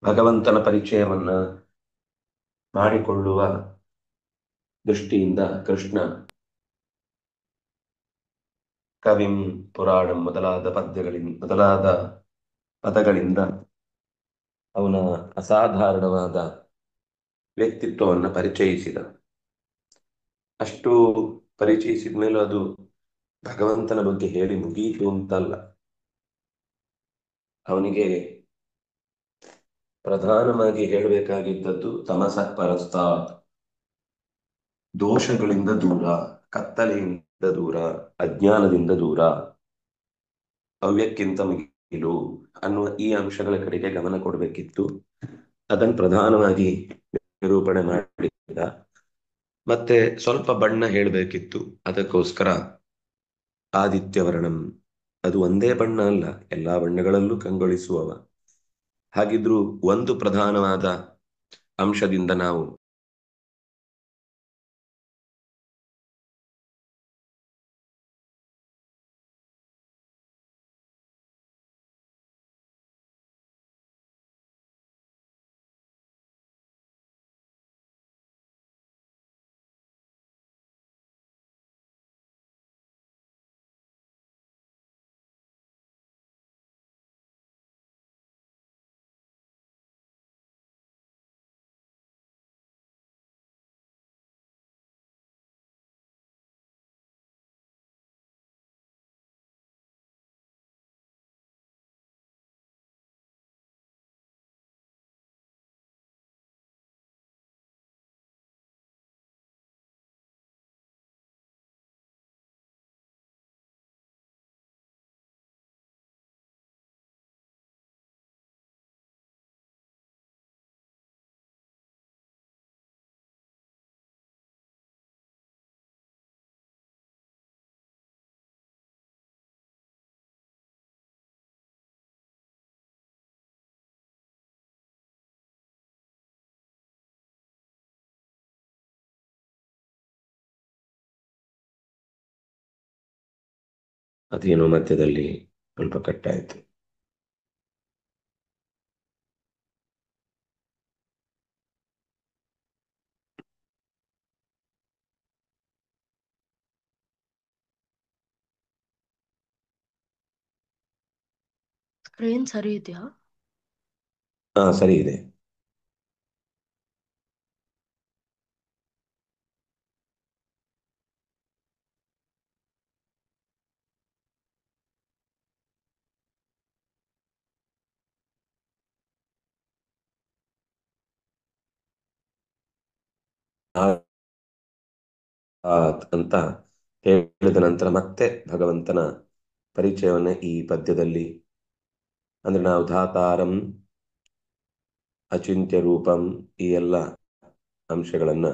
ಭಗವಂತನ ಪರಿಚಯವನ್ನ ಮಾಡಿಕೊಳ್ಳುವ ದೃಷ್ಟಿಯಿಂದ ಕೃಷ್ಣ ಕವಿಂ ಪುರಾಣಂ ಮೊದಲಾದ ಪದಗಳಿಂದ ಅವನ ಅಸಾಧಾರಣವಾದ ವ್ಯಕ್ತಿತ್ವವನ್ನು ಪರಿಚಯಿಸಿದ. ಅಷ್ಟು ಪರಿಚಯಿಸಿದ ಮೇಲೂ ಅದು ಭಗವಂತನ ಬಗ್ಗೆ ಹೇಳಿ ಮುಗಿಯಿತು ಅಂತಲ್ಲ. ಅವನಿಗೆ ಪ್ರಧಾನವಾಗಿ ಹೇಳಬೇಕಾಗಿದ್ದದ್ದು ತಮಸಃ ಪರಸ್ತಾತ್, ದೋಷಗಳಿಂದ ದೂರ, ಕತ್ತಲೆಯಿಂದ ದೂರ, ಅಜ್ಞಾನದಿಂದ ದೂರ, ಅವ್ಯಕ್ಕಿಂತ ಮಿಗಿಲು ಅನ್ನುವ ಈ ಅಂಶಗಳ ಕಡೆಗೆ ಗಮನ ಕೊಡಬೇಕಿತ್ತು. ಅದನ್ನು ಪ್ರಧಾನವಾಗಿ ನಿರೂಪಣೆ ಮಾಡಿದ. ಮತ್ತೆ ಸ್ವಲ್ಪ ಬಣ್ಣ ಹೇಳಬೇಕಿತ್ತು. ಅದಕ್ಕೋಸ್ಕರ ಆದಿತ್ಯವರ್ಣಂ, ಅದು ಒಂದೇ ಬಣ್ಣ ಅಲ್ಲ, ಎಲ್ಲಾ ಬಣ್ಣಗಳಲ್ಲೂ ಕಂಗೊಳಿಸುವವ. ಹಾಗಿದ್ರೂ ಒಂದು ಪ್ರಧಾನವಾದ ಅಂಶದಿಂದ ನಾವು ಅದೇನೋ ಮಧ್ಯದಲ್ಲಿ ಸ್ವಲ್ಪ ಕಟ್ಟಾಯಿತು. ಸ್ಕ್ರೀನ್ ಸರಿ ಇದೆಯಾ? ಹಾ, ಸರಿ ಇದೆ. ಅಂತ ಹೇಳಿದ ನಂತರ ಮತ್ತೆ ಭಗವಂತನ ಪರಿಚಯವನ್ನ ಈ ಪದ್ಯದಲ್ಲಿ, ಅಂದ್ರೆ ನಾವು ಧಾತಾರಂ, ಅಚಿಂತ್ಯ ರೂಪಂ, ಈ ಎಲ್ಲ ಅಂಶಗಳನ್ನ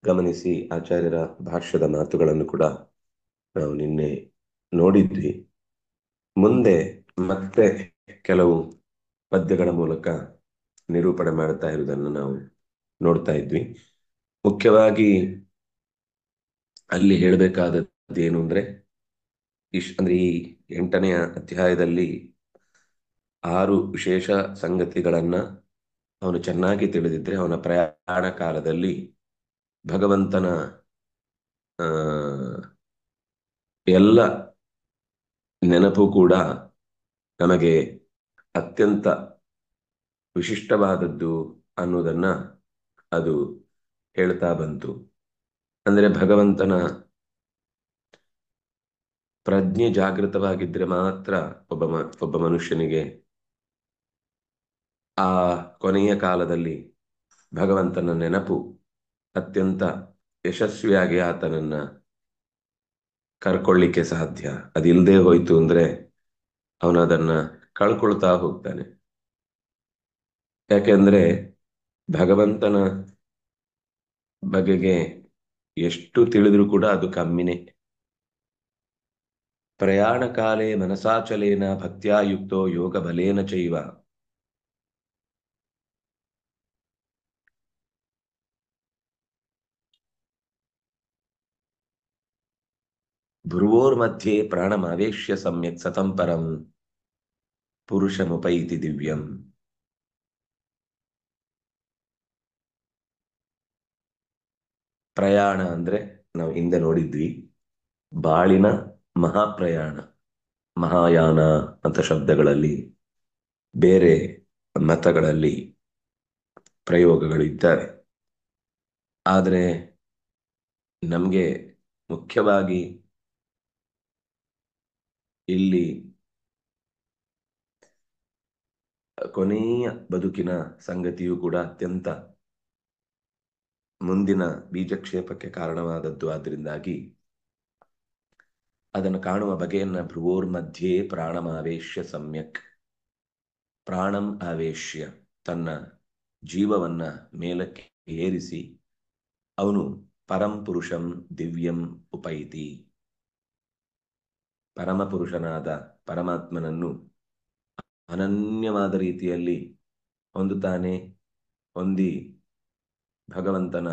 ಗಮನಿಸಿ ಆಚಾರ್ಯರ ಭಾಷ್ಯದ ಮಾತುಗಳನ್ನು ಕೂಡ ನಾವು ನಿನ್ನೆ ನೋಡಿದ್ವಿ. ಮುಂದೆ ಮತ್ತೆ ಕೆಲವು ಪದ್ಯಗಳ ಮೂಲಕ ನಿರೂಪಣೆ ಮಾಡ್ತಾ ಇರುವುದನ್ನು ನಾವು ನೋಡ್ತಾ ಇದ್ವಿ. ಮುಖ್ಯವಾಗಿ ಅಲ್ಲಿ ಹೇಳಬೇಕಾದದ್ದು ಏನು ಅಂದ್ರೆ ಅಂದ್ರೆ ಈ 8ನೇ ಅಧ್ಯಾಯದಲ್ಲಿ 6 ವಿಶೇಷ ಸಂಗತಿಗಳನ್ನ ಅವನು ಚೆನ್ನಾಗಿ ತಿಳಿದಿದ್ರೆ ಅವನ ಪ್ರಯಾಣ ಕಾಲದಲ್ಲಿ ಭಗವಂತನ ಆ ಎಲ್ಲ ನೆನಪು ಕೂಡ ನಮಗೆ ಅತ್ಯಂತ ವಿಶಿಷ್ಟವಾದದ್ದು ಅನ್ನೋದನ್ನ ಅದು ಹೇಳ್ತಾ ಬಂತು. ಅಂದ್ರೆ ಭಗವಂತನ ಪ್ರಜ್ಞೆ ಜಾಗೃತವಾಗಿದ್ರೆ ಮಾತ್ರ ಒಬ್ಬ ಮನುಷ್ಯನಿಗೆ ಆ ಕೊನೆಯ ಕಾಲದಲ್ಲಿ ಭಗವಂತನ ನೆನಪು ಅತ್ಯಂತ ಯಶಸ್ವಿಯಾಗಿ ಆತನನ್ನ ಕರ್ಕೊಳ್ಳಿಕ್ಕೆ ಸಾಧ್ಯ. ಅದಿಲ್ಲದೆ ಹೋಯ್ತು ಅಂದ್ರೆ ಅವನು ಅದನ್ನ ಕಳ್ಕೊಳ್ತಾ ಹೋಗ್ತಾನೆ. ಯಾಕೆಂದ್ರೆ ಭಗವಂತನ ಬಗೆಗೆ ಎಷ್ಟು ತಿಳಿದ್ರೂ ಕೂಡ ಅದು ಕಮ್ಮಿನೇ. ಪ್ರಯಾಣ ಕಾಲೇ ಮನಸಾಚಲೇನ ಭಕ್ತ್ಯಾಯುಕ್ತೋ ಯೋಗ ಬಲೇನ ಚೈವ, ಭ್ರುವೋರ್ಮಧ್ಯೆ ಪ್ರಾಣಮಾವೇಶ್ಯ ಸಮ್ಯಕ್ ಸತಂ ಪರಂ ಪುರುಷಮುಪೈತಿ ದಿವ್ಯಂ. ಪ್ರಯಾಣ ಅಂದ್ರೆ ನಾವು ಹಿಂದೆ ನೋಡಿದ್ವಿ, ಬಾಳಿನ ಮಹಾಪ್ರಯಾಣ, ಮಹಾಯಾನ ಅಂತ ಶಬ್ದಗಳಲ್ಲಿ ಬೇರೆ ಮತಗಳಲ್ಲಿ ಪ್ರಯೋಗಗಳು ಇದ್ದಾವೆ. ಆದರೆ ನಮಗೆ ಮುಖ್ಯವಾಗಿ ಇಲ್ಲಿ ಕೊನೆಯ ಬದುಕಿನ ಸಂಗತಿಯು ಕೂಡ ಅತ್ಯಂತ ಮುಂದಿನ ಬೀಜಕ್ಷೇಪಕ್ಕೆ ಕಾರಣವಾದದ್ದು. ಆದ್ರಿಂದಾಗಿ ಅದನ್ನು ಕಾಣುವ ಬಗೆಯನ್ನ ಭ್ರುವೋರ್ ಮಧ್ಯೆ ಪ್ರಾಣಮಾವೇಶ್ಯ ಸಮ್ಯಕ್, ಪ್ರಾಣಂ ಆವೇಶ್ಯ, ತನ್ನ ಜೀವವನ್ನ ಮೇಲಕ್ಕೆ ಏರಿಸಿ ಅವನು ಪರಂ ಪುರುಷಂ ದಿವ್ಯಂ ಉಪೈತಿ, ಪರಮಪುರುಷನಾದ ಪರಮಾತ್ಮನನ್ನು ಅನನ್ಯವಾದ ರೀತಿಯಲ್ಲಿ ಹೊಂದುತ್ತಾನೆ. ಹೊಂದಿ ಭಗವಂತನ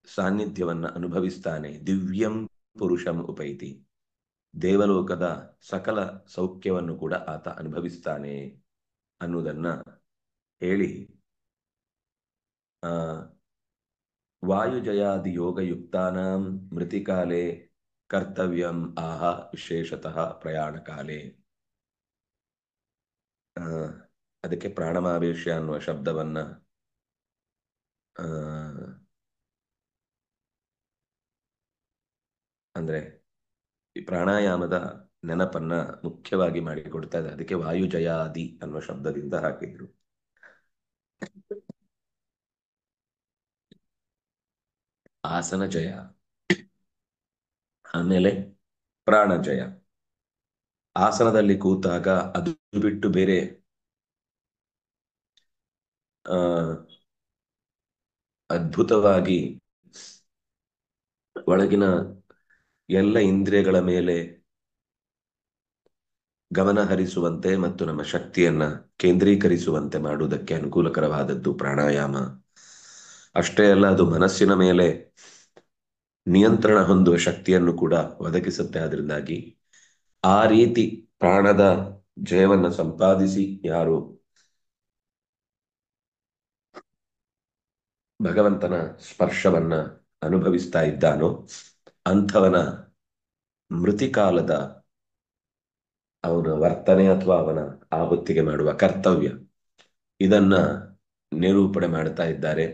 ಸಾನ್ನಿಧ್ಯವನ್ನ ಅನುಭವಿಸ್ತಾನೆ. ದಿವ್ಯಂ ಪುರುಷಂ ಉಪೈತಿ, ದೇವಲೋಕದ ಸಕಲ ಸೌಖ್ಯವನ್ನು ಕೂಡ ಆತ ಅನುಭವಿಸ್ತಾನೆ ಅನ್ನುವುದನ್ನ ಹೇಳಿ, ವಾಯುಜಯಾದಿ ಯೋಗಯುಕ್ತಾನಾಂ ಮೃತಿಕಾಲೇ ಕರ್ತವ್ಯಂ ಆಹ ವಿಶೇಷತಃ ಪ್ರಯಾಣಕಾಲೇ. ಅದಕ್ಕೆ ಪ್ರಾಣಮಾವೇಶ ಅನ್ನುವ ಶಬ್ದವನ್ನ ಅಂದ್ರೆ ಈ ಪ್ರಾಣಾಯಾಮದ ನೆನಪನ್ನ ಮುಖ್ಯವಾಗಿ ಮಾಡಿಕೊಡ್ತಾ ಇದೆ. ಅದಕ್ಕೆ ವಾಯುಜಯಾದಿ ಅನ್ನುವ ಶಬ್ದದಿಂದ ಹಾಕಿದ್ರು. ಆಸನ ಜಯ, ಆಮೇಲೆ ಪ್ರಾಣ ಜಯ. ಆಸನದಲ್ಲಿ ಕೂತಾಗ ಅದು ಬಿಟ್ಟು ಬೇರೆ ಅದ್ಭುತವಾಗಿ ಒಳಗಿನ ಎಲ್ಲ ಇಂದ್ರಿಯಗಳ ಮೇಲೆ ಗಮನ ಹರಿಸುವಂತೆ ಮತ್ತು ನಮ್ಮ ಶಕ್ತಿಯನ್ನ ಕೇಂದ್ರೀಕರಿಸುವಂತೆ ಮಾಡುವುದಕ್ಕೆ ಅನುಕೂಲಕರವಾದದ್ದು ಪ್ರಾಣಾಯಾಮ. ಅಷ್ಟೇ ಅಲ್ಲ, ಅದು ಮನಸ್ಸಿನ ಮೇಲೆ ನಿಯಂತ್ರಣ ಹೊಂದುವ ಶಕ್ತಿಯನ್ನು ಕೂಡ ಒದಗಿಸುತ್ತೆ. ಆದ್ರಿಂದಾಗಿ ಆ ರೀತಿ ಪ್ರಾಣದ ಜಯವನ್ನ ಸಂಪಾದಿಸಿ ಯಾರು ಭಗವಂತನ ಸ್ಪರ್ಶವನ್ನ ಅನುಭವಿಸ್ತಾ ಇದ್ದಾನೋ ಅಂಥವನ ಮೃತಿಕಾಲದ ಅವನ ವರ್ತನೆ ಅಥವಾ ಅವನ ಆ ಹೊತ್ತಿಗೆ ಮಾಡುವ ಕರ್ತವ್ಯ, ಇದನ್ನ ನಿರೂಪಣೆ ಮಾಡ್ತಾ ಇದ್ದಾರೆ.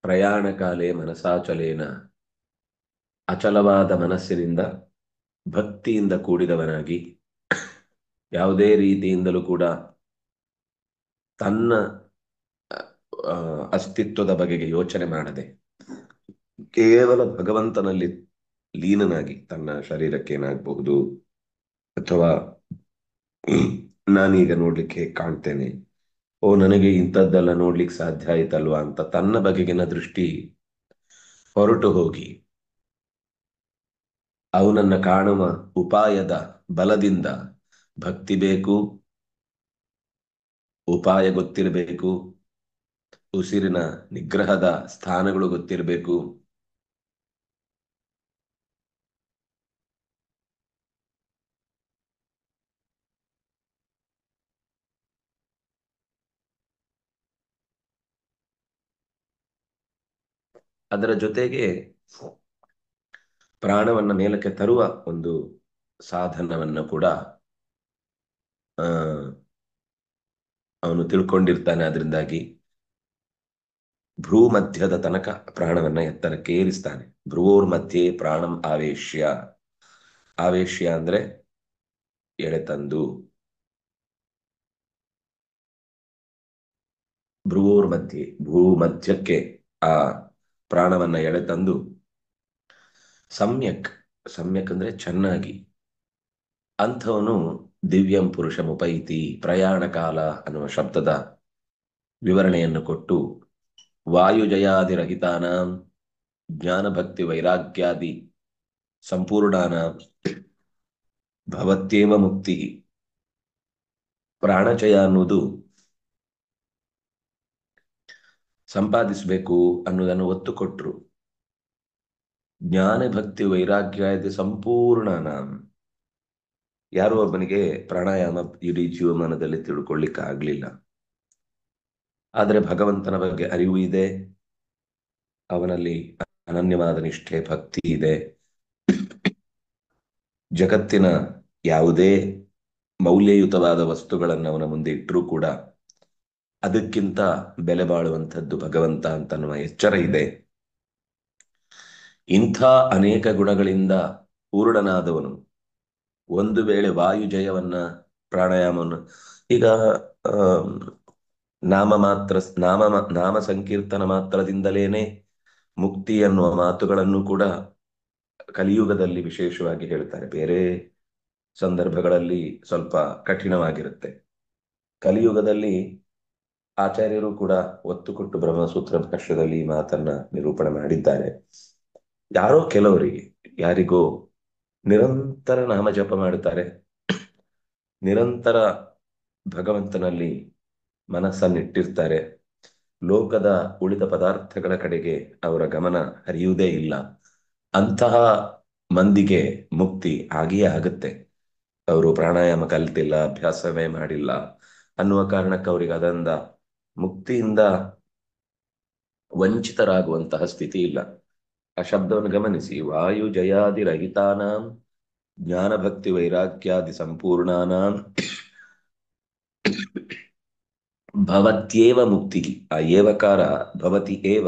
ಪ್ರಯಾಣ ಕಾಲೇ ಮನಸಾಚಲೇನ, ಅಚಲವಾದ ಮನಸ್ಸಿನಿಂದ ಭಕ್ತಿಯಿಂದ ಕೂಡಿದವನಾಗಿ ಯಾವುದೇ ರೀತಿಯಿಂದಲೂ ಕೂಡ ತನ್ನ ಅಸ್ತಿತ್ವದ ಬಗೆಗೆ ಯೋಚನೆ ಮಾಡದೆ ಕೇವಲ ಭಗವಂತನಲ್ಲಿ ಲೀನನಾಗಿ, ತನ್ನ ಶರೀರಕ್ಕೆ ಏನಾಗಬಹುದು ಅಥವಾ ನಾನೀಗ ನೋಡ್ಲಿಕ್ಕೆ ಹೇಗೆ ಕಾಣ್ತೇನೆ, ಓ ನನಗೆ ಇಂಥದ್ದೆಲ್ಲ ನೋಡ್ಲಿಕ್ಕೆ ಸಾಧ್ಯ ಆಯ್ತಲ್ವಾ ಅಂತ ತನ್ನ ಬಗೆಗಿನ ದೃಷ್ಟಿ ಹೊರಟು ಹೋಗಿ ಅವನನ್ನ ಕಾಣುವ ಉಪಾಯದ ಬಲದಿಂದ, ಭಕ್ತಿ ಬೇಕು, ಉಪಾಯ ಗೊತ್ತಿರಬೇಕು, ಉಸಿರಿನ ನಿಗ್ರಹದ ಸ್ಥಾನಗಳು ಗೊತ್ತಿರಬೇಕು, ಅದರ ಜೊತೆಗೆ ಪ್ರಾಣವನ್ನ ಮೇಲಕ್ಕೆ ತರುವ ಒಂದು ಸಾಧನವನ್ನ ಕೂಡ ಅವನು ತಿಳ್ಕೊಂಡಿರ್ತಾನೆ. ಅದರಿಂದಾಗಿ ಭ್ರೂ ಮಧ್ಯದ ತನಕ ಪ್ರಾಣವನ್ನ ಎತ್ತರಕ್ಕೆ ಏರಿಸ್ತಾನೆ. ಭ್ರುವೋರ್ ಮಧ್ಯೆ ಪ್ರಾಣಂ ಆವೇಶ್ಯ, ಆವೇಶ್ಯ ಅಂದ್ರೆ ಎಳೆತಂದು, ಭ್ರುವೋರ್ ಮಧ್ಯೆ ಭೂ ಮಧ್ಯಕ್ಕೆ ಆ ಪ್ರಾಣವನ್ನ ಎಳೆತಂದು ಸಮ್ಯಕ್, ಸಮ್ಯಕ್ ಅಂದ್ರೆ ಚೆನ್ನಾಗಿ, ಅಂಥವನು ದಿವ್ಯಂ ಪುರುಷಮುಪೈತಿ, ಪ್ರಯಾಣ ಕಾಲ ಅನ್ನುವ ಶಬ್ದದ ವಿವರಣೆಯನ್ನು ಕೊಟ್ಟು ವಾಯುಜಯಾದಿರಹಿತಾನಾಂ ಜ್ಞಾನಭಕ್ತಿ ವೈರಾಗ್ಯಾದಿ ಸಂಪೂರ್ಣಾನಾಂ ಭವತ್ಯೇವ ಮುಕ್ತಿ. ಪ್ರಾಣಜಯ ಅನ್ನುವುದು ಸಂಪಾದಿಸಬೇಕು ಅನ್ನುವುದನ್ನು ಒತ್ತು ಕೊಟ್ಟರು. ಜ್ಞಾನ ಭಕ್ತಿ ವೈರಾಗ್ಯಾದಿ ಸಂಪೂರ್ಣಾನಾಂ, ಯಾರೋ ಒಬ್ಬನಿಗೆ ಪ್ರಾಣಾಯಾಮ ಇಡೀ ಜೀವಮಾನದಲ್ಲಿ ತಿಳ್ಕೊಳ್ಳಿಕ್ಕೆ ಆಗ್ಲಿಲ್ಲ, ಆದರೆ ಭಗವಂತನ ಬಗ್ಗೆ ಅರಿವು ಇದೆ, ಅವನಲ್ಲಿ ಅನನ್ಯವಾದ ನಿಷ್ಠೆ ಭಕ್ತಿ ಇದೆ. ಜಗತ್ತಿನ ಯಾವುದೇ ಮೌಲ್ಯಯುತವಾದ ವಸ್ತುಗಳನ್ನು ಅವನ ಮುಂದೆ ಇಟ್ಟರೂ ಕೂಡ ಅದಕ್ಕಿಂತ ಬೆಲೆ ಬಾಳುವಂಥದ್ದು ಭಗವಂತ ಅಂತನ್ನುವ ಎಚ್ಚರ ಇದೆ. ಇಂಥ ಅನೇಕ ಗುಣಗಳಿಂದ ಪೂರ್ಣನಾದವನು ಒಂದು ವೇಳೆ ವಾಯು ಜಯವನ್ನ ಪ್ರಾಣಾಯಾಮವನ್ನು ಈಗ ನಾಮ ಸಂಕೀರ್ತನ ಮಾತ್ರದಿಂದಲೇನೆ ಮುಕ್ತಿ ಅನ್ನುವ ಮಾತುಗಳನ್ನು ಕೂಡ ಕಲಿಯುಗದಲ್ಲಿ ವಿಶೇಷವಾಗಿ ಹೇಳ್ತಾರೆ. ಬೇರೆ ಸಂದರ್ಭಗಳಲ್ಲಿ ಸ್ವಲ್ಪ ಕಠಿಣವಾಗಿರುತ್ತೆ. ಕಲಿಯುಗದಲ್ಲಿ ಆಚಾರ್ಯರು ಕೂಡ ಒತ್ತು ಕೊಟ್ಟು ಬ್ರಹ್ಮಸೂತ್ರ ಭಾಷ್ಯದಲ್ಲಿ ಈ ಮಾತನ್ನ ನಿರೂಪಣೆ ಮಾಡಿದ್ದಾರೆ. ಯಾರೋ ಕೆಲವರಿಗೆ, ಯಾರಿಗೋ ನಿರಂತರ ನಾಮ ಜಪ ಮಾಡುತ್ತಾರೆ, ನಿರಂತರ ಭಗವಂತನಲ್ಲಿ ಮನಸ್ಸನ್ನಿಟ್ಟಿರ್ತಾರೆ, ಲೋಕದ ಉಳಿದ ಪದಾರ್ಥಗಳ ಕಡೆಗೆ ಅವರ ಗಮನ ಹರಿಯುವುದೇ ಇಲ್ಲ. ಅಂತಹ ಮಂದಿಗೆ ಮುಕ್ತಿ ಆಗಿಯೇ ಆಗುತ್ತೆ. ಅವರು ಪ್ರಾಣಾಯಾಮ ಕಲ್ತಿಲ್ಲ, ಅಭ್ಯಾಸವೇ ಮಾಡಿಲ್ಲ ಅನ್ನುವ ಕಾರಣಕ್ಕೆ ಅವರಿಗೆ ಅದರಿಂದ ಮುಕ್ತಿಯಿಂದ ವಂಚಿತರಾಗುವಂತಹ ಸ್ಥಿತಿ ಇಲ್ಲ. ಆ ಶಬ್ದವನ್ನು ಗಮನಿಸಿ. ವಾಯು ಜಯಾದಿ ರಹಿತಾನಾಂ ಜ್ಞಾನ ಭಕ್ತಿ ವೈರಾಗ್ಯಾದಿ ಸಂಪೂರ್ಣಾನಾಂ ಭವತ್ಯೇವ ಮುಕ್ತಿ. ಆ ಏವಕಾರ ಭವತಿ ಏವ,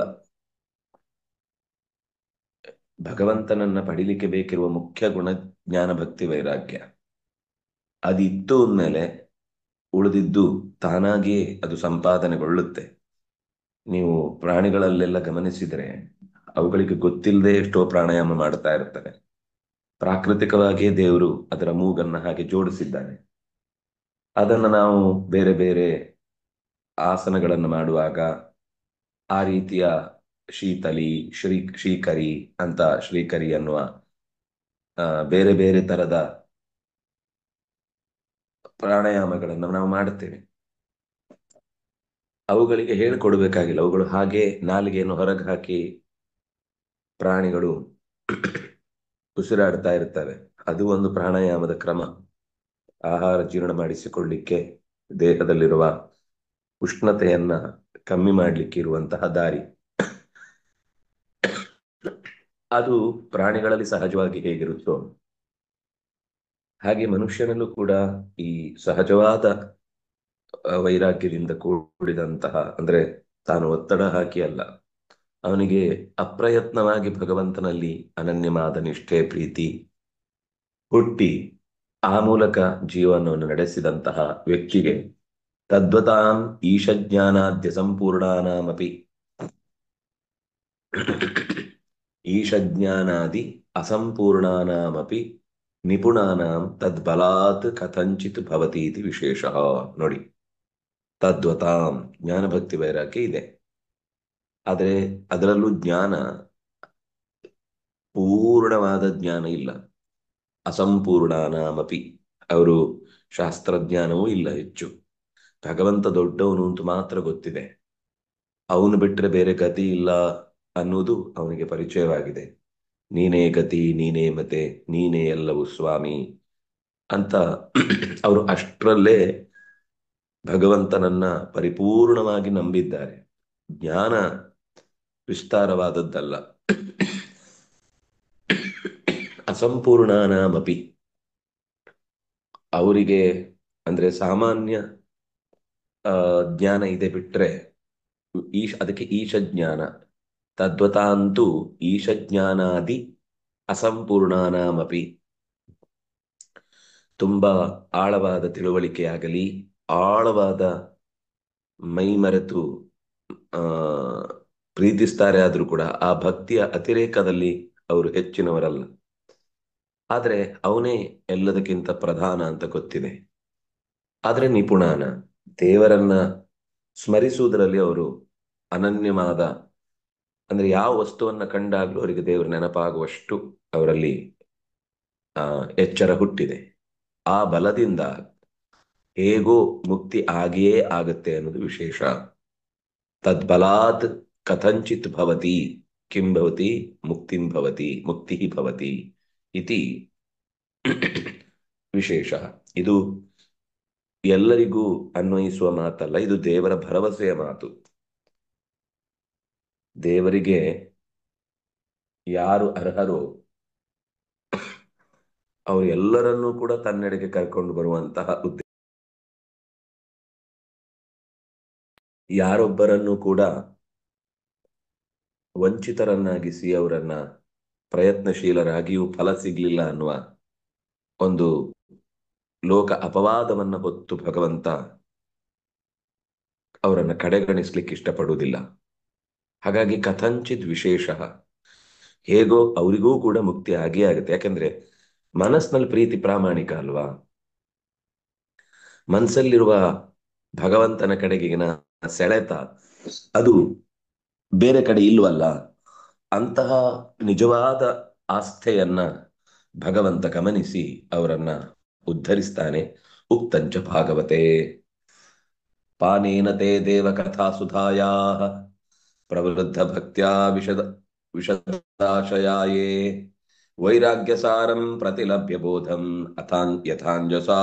ಭಗವಂತನನ್ನ ಪಡಿಲಿಕ್ಕೆ ಬೇಕಿರುವ ಮುಖ್ಯ ಗುಣ ಜ್ಞಾನ ಭಕ್ತಿ ವೈರಾಗ್ಯ. ಅದಿತ್ತು ಅಂದಮೇಲೆ ಉಳಿದಿದ್ದು ತಾನಾಗಿಯೇ ಅದು ಸಂಪಾದನೆಗೊಳ್ಳುತ್ತೆ. ನೀವು ಪ್ರಾಣಿಗಳಲ್ಲೆಲ್ಲ ಗಮನಿಸಿದರೆ ಅವುಗಳಿಗೆ ಗೊತ್ತಿಲ್ಲದೆ ಎಷ್ಟೋ ಪ್ರಾಣಾಯಾಮ ಮಾಡ್ತಾ ಇರ್ತಾರೆ. ಪ್ರಾಕೃತಿಕವಾಗಿಯೇ ದೇವರು ಅದರ ಮೂಗನ್ನ ಹಾಗೆ ಜೋಡಿಸಿದ್ದಾನೆ. ಅದನ್ನು ನಾವು ಬೇರೆ ಬೇರೆ ಆಸನಗಳನ್ನು ಮಾಡುವಾಗ ಆ ರೀತಿಯ ಶೀತಲಿ, ಶ್ರೀಕರಿ ಅಂತ, ಶ್ರೀಕರಿ ಅನ್ನುವ ಬೇರೆ ಬೇರೆ ತರದ ಪ್ರಾಣಾಯಾಮಗಳನ್ನು ನಾವು ಮಾಡುತ್ತೇವೆ. ಅವುಗಳಿಗೆ ಹೇಳಿಕೊಡ್ಬೇಕಾಗಿಲ್ಲ. ಅವುಗಳು ಹಾಗೆ ನಾಲಿಗೆಯನ್ನು ಹೊರಗೆ ಹಾಕಿ ಪ್ರಾಣಿಗಳು ಉಸಿರಾಡ್ತಾ ಇರ್ತವೆ. ಅದು ಒಂದು ಪ್ರಾಣಾಯಾಮದ ಕ್ರಮ. ಆಹಾರ ಜೀರ್ಣ ಮಾಡಿಸಿಕೊಳ್ಳಿಕ್ಕೆ, ದೇಹದಲ್ಲಿರುವ ಉಷ್ಣತೆಯನ್ನ ಕಮ್ಮಿ ಮಾಡಲಿಕ್ಕೆ ಇರುವಂತಹ ದಾರಿ. ಅದು ಪ್ರಾಣಿಗಳಲ್ಲಿ ಸಹಜವಾಗಿ ಹೇಗಿರುತ್ತೋ ಹಾಗೆ ಮನುಷ್ಯನಲ್ಲೂ ಕೂಡ ಈ ಸಹಜವಾದ ವೈರಾಗ್ಯದಿಂದ ಕೂಡಿದಂತಹ, ಅಂದ್ರೆ ತಾನು ಒತ್ತಡ ಹಾಕಿ ಅಲ್ಲ, ಅವನಿಗೆ ಅಪ್ರಯತ್ನವಾಗಿ ಭಗವಂತನಲ್ಲಿ ಅನನ್ಯವಾದ ನಿಷ್ಠೆ ಪ್ರೀತಿ ಹುಟ್ಟಿ ಆ ಮೂಲಕ ಜೀವನವನ್ನು ನಡೆಸಿದಂತಹ ವ್ಯಕ್ತಿಗೆ ತದ್ವತಾಂ ಈಶಜ್ಞಾನಾದ್ಯ ಸಂಪೂರ್ಣಾನಾಮಪಿ ಈಶಜ್ಞಾನಾದಿ ಅಸಂಪೂರ್ಣಾನಾಮಪಿ ನಿಪುಣಾನಾಂ ತದ್ಬಲಾತ್ ಕಥಂಚಿತ್ ಭವತಿ ಇತಿ ವಿಶೇಷ. ನೋಡಿ, ತದ್ವತಾಂ ಜ್ಞಾನ ಭಕ್ತಿ ವೈರಾಗ್ಯ ಇದೆ, ಆದರೆ ಅದರಲ್ಲೂ ಜ್ಞಾನ ಪೂರ್ಣವಾದ ಜ್ಞಾನ ಇಲ್ಲ. ಅಸಂಪೂರ್ಣಾನಾಮಪಿ, ಅವರು ಶಾಸ್ತ್ರಜ್ಞಾನವೂ ಇಲ್ಲ ಹೆಚ್ಚು. ಭಗವಂತ ದೊಡ್ಡವನು ಅಂತ ಮಾತ್ರ ಗೊತ್ತಿದೆ, ಅವನು ಬಿಟ್ಟರೆ ಬೇರೆ ಗತಿ ಇಲ್ಲ ಅನ್ನುವುದು ಅವನಿಗೆ ಪರಿಚಯವಾಗಿದೆ. ನೀನೇ ಗತಿ, ನೀನೇ ಮತೆ, ನೀನೇ ಎಲ್ಲವೂ ಸ್ವಾಮಿ ಅಂತ ಅವರು ಅಷ್ಟರಲ್ಲೇ ಭಗವಂತನನ್ನ ಪರಿಪೂರ್ಣವಾಗಿ ನಂಬಿದ್ದಾರೆ. ಜ್ಞಾನ ವಿಸ್ತಾರವಾದದ್ದಲ್ಲ. ಅಸಂಪೂರ್ಣಾನಾಮಪಿ, ಅವರಿಗೆ ಅಂದ್ರೆ ಸಾಮಾನ್ಯ ಜ್ಞಾನ ಇದೆ ಬಿಟ್ರೆ ಅದಕ್ಕೆ ಈಶಜ್ಞಾನ. ತದ್ವತಾಂತೂ ಈಶಜ್ಞಾನಾದಿ ಅಸಂಪೂರ್ಣಾನಾಮಪಿ, ತುಂಬಾ ಆಳವಾದ ತಿಳುವಳಿಕೆಯಾಗಲಿ, ಆಳವಾದ ಮೈಮರೆತು ಪ್ರೀತಿಸ್ತಾರೆ ಆದ್ರೂ ಕೂಡ ಆ ಭಕ್ತಿಯ ಅತಿರೇಕದಲ್ಲಿ ಅವರು ಹೆಚ್ಚಿನವರಲ್ಲ. ಆದ್ರೆ ಅವನೇ ಎಲ್ಲದಕ್ಕಿಂತ ಪ್ರಧಾನ ಅಂತ ಗೊತ್ತಿದೆ. ಆದ್ರೆ ನಿಪುಣಾನ, ದೇವರನ್ನ ಸ್ಮರಿಸುವುದರಲ್ಲಿ ಅವರು ಅನನ್ಯವಾದ, ಅಂದ್ರೆ ಯಾವ ವಸ್ತುವನ್ನ ಕಂಡಾಗ್ಲೂ ಅವರಿಗೆ ದೇವರು ನೆನಪಾಗುವಷ್ಟು ಅವರಲ್ಲಿ ಎಚ್ಚರ ಹುಟ್ಟಿದೆ. ಆ ಬಲದಿಂದ ಹೇಗೋ ಮುಕ್ತಿ ಆಗಿಯೇ ಆಗುತ್ತೆ ಅನ್ನೋದು ವಿಶೇಷ. ತದ್ಬಲಾತ್ ಕಥಂಚಿತ್ ಭವತಿ, ಕಿಂ ಭವತಿ, ಮುಕ್ತಿಂ ಭವತಿ, ಮುಕ್ತಿ ಭವತಿ ಇತಿ ವಿಶೇಷ. ಇದು ಎಲ್ಲರಿಗೂ ಅನ್ವಯಿಸುವ ಮಾತಲ್ಲ, ಇದು ದೇವರ ಭರವಸೆಯ ಮಾತು. ದೇವರಿಗೆ ಯಾರು ಅರ್ಹರೋ ಅವರು ಎಲ್ಲರನ್ನೂ ಕೂಡ ತನ್ನೆಡೆಗೆ ಕರ್ಕೊಂಡು ಬರುವಂತಹ ಉದ್ದೇಶ. ಯಾರೊಬ್ಬರನ್ನೂ ಕೂಡ ವಂಚಿತರನ್ನಾಗಿಸಿ ಅವರನ್ನ ಪ್ರಯತ್ನಶೀಲರಾಗಿಯೂ ಫಲ ಸಿಗ್ಲಿಲ್ಲ ಅನ್ನುವ ಒಂದು ಲೋಕ ಅಪವಾದವನ್ನ ಹೊತ್ತು ಭಗವಂತ ಅವರನ್ನ ಕಡೆಗಣಿಸ್ಲಿಕ್ಕೆ ಇಷ್ಟಪಡುವುದಿಲ್ಲ. ಹಾಗಾಗಿ ಕಥಂಚಿತ್ ವಿಶೇಷ, ಹೇಗೋ ಅವರಿಗೂ ಕೂಡ ಮುಕ್ತಿ ಆಗಿಯೇ ಆಗುತ್ತೆ. ಯಾಕಂದ್ರೆ ಮನಸ್ಸಿನಲ್ಲಿ ಪ್ರೀತಿ ಪ್ರಾಮಾಣಿಕ ಅಲ್ವಾ. ಮನಸ್ಸಲ್ಲಿರುವ ಭಗವಂತನ ಕಡೆಗಿನ ಸೆಳೆತ ಅದು ಬೇರೆ ಕಡೆ ಇಲ್ವಲ್ಲ. ಅಂತಹ ನಿಜವಾದ ಆಸ್ಥೆಯನ್ನ ಭಗವಂತ ಗಮನಿಸಿ ಅವರನ್ನ ಉದ್ಧರಿಸ್ತಾನೆ. ಉಕ್ತಂಚ ಭಾಗವತೆ ಪಾನೇನ ತೇ ದೇವ ಕಥಾ ಸುಧಾಯಾ ಪ್ರವೃದ್ಧ ಭಕ್ತ್ಯಾ ವಿಶದಾಶಯಾಯೇ ವೈರಾಗ್ಯ ಸಾರಂ ಪ್ರತಿಲಭ್ಯ ಬೋಧಂ ಯಥಾಂಜಸಾ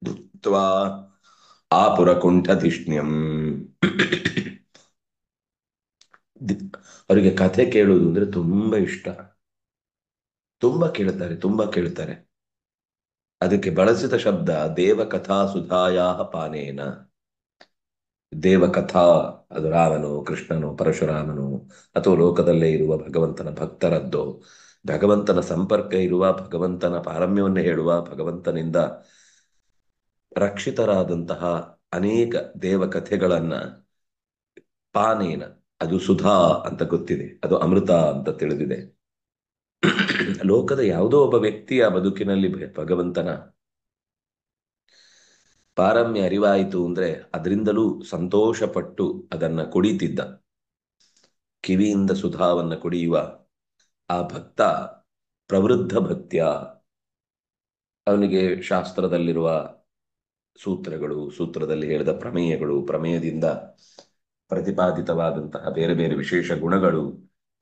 ಧೃತ್ವಾ ಆಪುರಕುಂಠಧಿಷ್ಣ್ಯಂ. ಅವರಿಗೆ ಕಥೆ ಕೇಳುವುದು ಅಂದ್ರೆ ತುಂಬಾ ಇಷ್ಟ. ತುಂಬಾ ಕೇಳ್ತಾರೆ. ಅದಕ್ಕೆ ಬಳಸಿದ ಶಬ್ದ ದೇವಕಥಾ ಸುಧಾಯಾ ಪಾನೇನ. ದೇವಕಥಾ ಅದು ರಾಮನು, ಕೃಷ್ಣನು, ಪರಶುರಾಮನು ಅಥವಾ ಲೋಕದಲ್ಲೇ ಇರುವ ಭಗವಂತನ ಭಕ್ತರದ್ದು, ಭಗವಂತನ ಸಂಪರ್ಕ ಇರುವ, ಭಗವಂತನ ಪಾರಮ್ಯವನ್ನು ಹೇಳುವ, ಭಗವಂತನಿಂದ ರಕ್ಷಿತರಾದಂತಹ ಅನೇಕ ದೇವಕಥೆಗಳನ್ನ ಪಾನೇನ, ಅದು ಸುಧಾ ಅಂತ ಗೊತ್ತಿದೆ, ಅದು ಅಮೃತ ಅಂತ ತಿಳಿದಿದೆ. ಲೋಕದ ಯಾವುದೋ ಒಬ್ಬ ವ್ಯಕ್ತಿಯ ಬದುಕಿನಲ್ಲಿ ಭಗವಂತನ ಪಾರಮ್ಯ ಅರಿವಾಯಿತು ಅಂದ್ರೆ ಅದರಿಂದಲೂ ಸಂತೋಷಪಟ್ಟು ಅದನ್ನ ಕುಡಿತಿದ್ದ. ಕಿವಿಯಿಂದ ಸುಧಾವನ್ನ ಕುಡಿಯುವ ಆ ಭಕ್ತ ಪ್ರವೃದ್ಧ ಭಕ್ತ್ಯ, ಅವನಿಗೆ ಶಾಸ್ತ್ರದಲ್ಲಿರುವ ಸೂತ್ರಗಳು, ಸೂತ್ರದಲ್ಲಿ ಹೇಳಿದ ಪ್ರಮೇಯಗಳು, ಪ್ರಮೇಯದಿಂದ ಪ್ರತಿಪಾದಿತವಾದಂತಹ ಬೇರೆ ಬೇರೆ ವಿಶೇಷ ಗುಣಗಳು,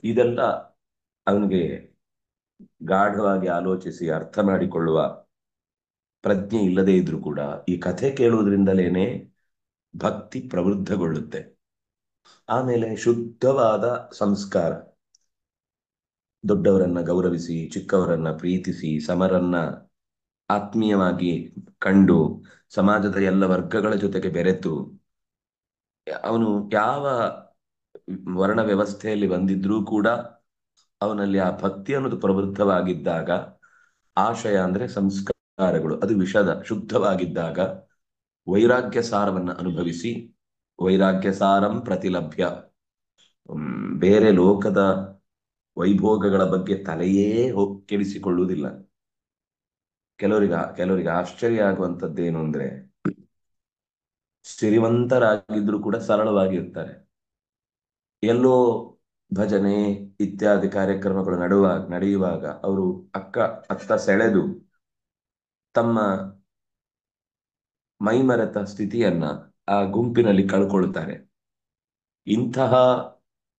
ಇದೆಲ್ಲ ಅವನಿಗೆ ಗಾಢವಾಗಿ ಆಲೋಚಿಸಿ ಅರ್ಥ ಮಾಡಿಕೊಳ್ಳುವ ಪ್ರಜ್ಞೆ ಇಲ್ಲದೆ ಇದ್ರೂ ಕೂಡ ಈ ಕಥೆ ಕೇಳುವುದರಿಂದಲೇನೆ ಭಕ್ತಿ ಪ್ರವೃದ್ಧಗೊಳ್ಳುತ್ತೆ. ಆಮೇಲೆ ಶುದ್ಧವಾದ ಸಂಸ್ಕಾರ, ದೊಡ್ಡವರನ್ನ ಗೌರವಿಸಿ, ಚಿಕ್ಕವರನ್ನ ಪ್ರೀತಿಸಿ, ಸಮರನ್ನ ಆತ್ಮೀಯವಾಗಿ ಕಂಡು, ಸಮಾಜದ ಎಲ್ಲ ವರ್ಗಗಳ ಜೊತೆಗೆ ಬೆರೆತು, ಅವನು ಯಾವ ವರ್ಣ ವ್ಯವಸ್ಥೆಯಲ್ಲಿ ಬಂದಿದ್ರೂ ಕೂಡ ಅವನಲ್ಲಿ ಆ ಭಕ್ತಿ ಅನ್ನೋದು ಪ್ರವೃದ್ಧವಾಗಿದ್ದಾಗ, ಆಶಯ ಅಂದ್ರೆ ಸಂಸ್ಕಾರಗಳು ಅದು ಶುದ್ಧವಾಗಿದ್ದಾಗ ವೈರಾಗ್ಯ ಸಾರವನ್ನ ಅನುಭವಿಸಿ, ವೈರಾಗ್ಯ ಸಾರಂ ಪ್ರತಿಲಭ್ಯ, ಬೇರೆ ಲೋಕದ ವೈಭೋಗಗಳ ಬಗ್ಗೆ ತಲೆಯೇ ಕೆಡಿಸಿಕೊಳ್ಳುವುದಿಲ್ಲ. ಕೆಲವರಿಗೆ ಆಶ್ಚರ್ಯ ಆಗುವಂಥದ್ದೇನು ಅಂದ್ರೆ, ಸಿರಿವಂತರಾಗಿದ್ರು ಕೂಡ ಸರಳವಾಗಿರ್ತಾರೆ. ಎಲ್ಲೋ ಭಜನೆ ಇತ್ಯಾದಿ ಕಾರ್ಯಕ್ರಮಗಳು ನಡೆಯುವಾಗ ಅವರು ಅತ್ತ ಸೆಳೆದು ತಮ್ಮ ಮೈಮರೆತ ಸ್ಥಿತಿಯನ್ನ ಆ ಗುಂಪಿನಲ್ಲಿ ಕಳ್ಕೊಳ್ತಾರೆ. ಇಂತಹ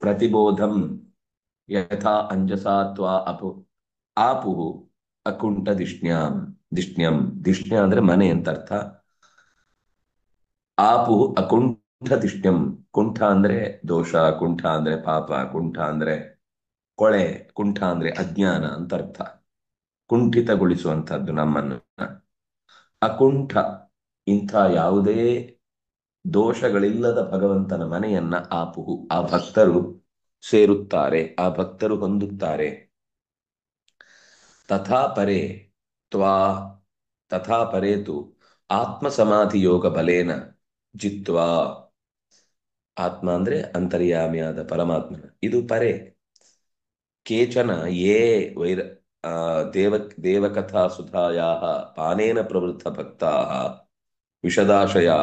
ಪ್ರತಿಬೋಧಂ ಯಥಾ ಅಂಜಸಾ ತ್ವಾ ಆಪುಹು ಅಕುಂಠ ದಿಷ್ಣ್ಯಂ. ದಿಷ್ಣ್ಯ ಅಂದ್ರೆ ಮನೆ ಅಂತ ಅರ್ಥ. ಆಪುಹು ಅಕುಂಠ ದಿಷ್ಣ್ಯಂ. ಕುಂಠ ಅಂದ್ರೆ ದೋಷ, ಕುಂಠ ಅಂದ್ರೆ ಪಾಪ, ಕುಂಠ ಅಂದ್ರೆ ಕೊಳೆ, ಕುಂಠ ಅಂದ್ರೆ ಅಜ್ಞಾನ ಅಂತ ಅರ್ಥ. ಕುಂಠಿತಗೊಳಿಸುವಂತಹದ್ದು ನಮ್ಮನ್ನು. ಅಕುಂಠ, ಇಂಥ ಯಾವುದೇ ದೋಷಗಳಿಲ್ಲದ ಭಗವಂತನ ಮನೆಯನ್ನ ಆಪುಹು, ಆ ಭಕ್ತರು ಸೇರುತ್ತಾರೆ, ಆ ಭಕ್ತರು ಹೊಂದುತ್ತಾರೆ. ತಥಾ ಪರೇ ತಥಾ ಪರೇತು ಆತ್ಮ ಸಮಾಧಿ ಯೋಗ ಬಲೇನ ಜಿತ್ವಾ. ಆತ್ಮ ಅಂದ್ರೆ ಅಂತರ್ಯಾಮಿಯಾದ ಪರಮಾತ್ಮ, ಇದು ಪರೇ. ಕೇಚನ ಯೇ ದೇವಕಥಾ ಸುಧಾಯಾ ಪಾನೇನ ಪ್ರವೃತ್ತ ಭಕ್ತಾ ವಿಶದಾಶಯಾ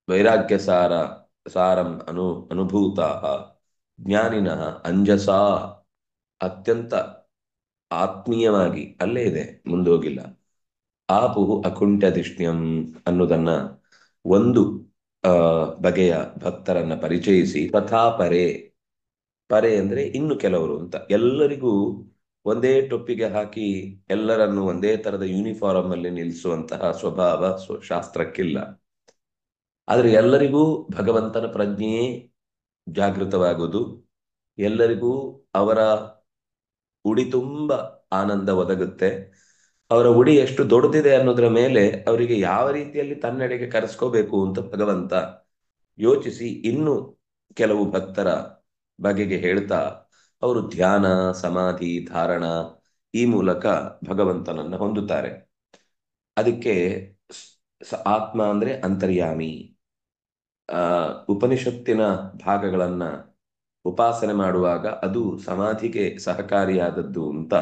ವೈರಾಗ್ಯ ಸಾರಂ ಅನುಭೂತಾ ಜ್ಞಾನಿನಃ ಅಂಜಸಾ, ಅತ್ಯಂತ ಆತ್ಮೀಯವಾಗಿ, ಅಲ್ಲೇ ಇದೆ ಮುಂದೋಗಿಲ್ಲ, ಆಪುಹು ಅಕುಂಠಧಿಷ್ಣ್ಯಂ ಅನ್ನೋದನ್ನ ಒಂದು ಬಗೆಯ ಭಕ್ತರನ್ನ ಪರಿಚಯಿಸಿ, ತಥಾ ಪರೇ, ಪರೆ ಅಂದ್ರೆ ಇನ್ನು ಕೆಲವರು ಅಂತ, ಎಲ್ಲರಿಗೂ ಒಂದೇ ಟೊಪ್ಪಿಗೆ ಹಾಕಿ ಎಲ್ಲರನ್ನು ಒಂದೇ ತರದ ಯೂನಿಫಾರ್ಮ್ ಅಲ್ಲಿ ನಿಲ್ಲಿಸುವಂತಹ ಸ್ವಭಾವ ಶಾಸ್ತ್ರಕ್ಕಿಲ್ಲ. ಆದ್ರೆ ಎಲ್ಲರಿಗೂ ಭಗವಂತನ ಪ್ರಜ್ಞೆಯೇ ಜಾಗೃತವಾಗುವುದು, ಎಲ್ಲರಿಗೂ ಅವರ ಉಡಿ ತುಂಬ ಆನಂದ ಒದಗುತ್ತೆ. ಅವರ ಉಡಿ ಎಷ್ಟು ದೊಡ್ಡದಿದೆ ಅನ್ನೋದರ ಮೇಲೆ ಅವರಿಗೆ ಯಾವ ರೀತಿಯಲ್ಲಿ ತನ್ನೆಡೆಗೆ ಕರೆಸ್ಕೋಬೇಕು ಅಂತ ಭಗವಂತ ಯೋಚಿಸಿ ಇನ್ನು ಕೆಲವು ಭಕ್ತರ ಬಗೆಗೆ ಹೇಳ್ತಾ ಅವರು ಧ್ಯಾನ, ಸಮಾಧಿ, ಧಾರಣ ಈ ಮೂಲಕ ಭಗವಂತನನ್ನ ಹೊಂದುತ್ತಾರೆ. ಅದಕ್ಕೆ ಆತ್ಮ ಅಂದ್ರೆ ಅಂತರ್ಯಾಮಿ. ಉಪನಿಷತ್ತಿನ ಭಾಗಗಳನ್ನ ಉಪಾಸನೆ ಮಾಡುವಾಗ ಅದು ಸಮಾಧಿಗೆ ಸಹಕಾರಿಯಾದದ್ದು ಅಂತ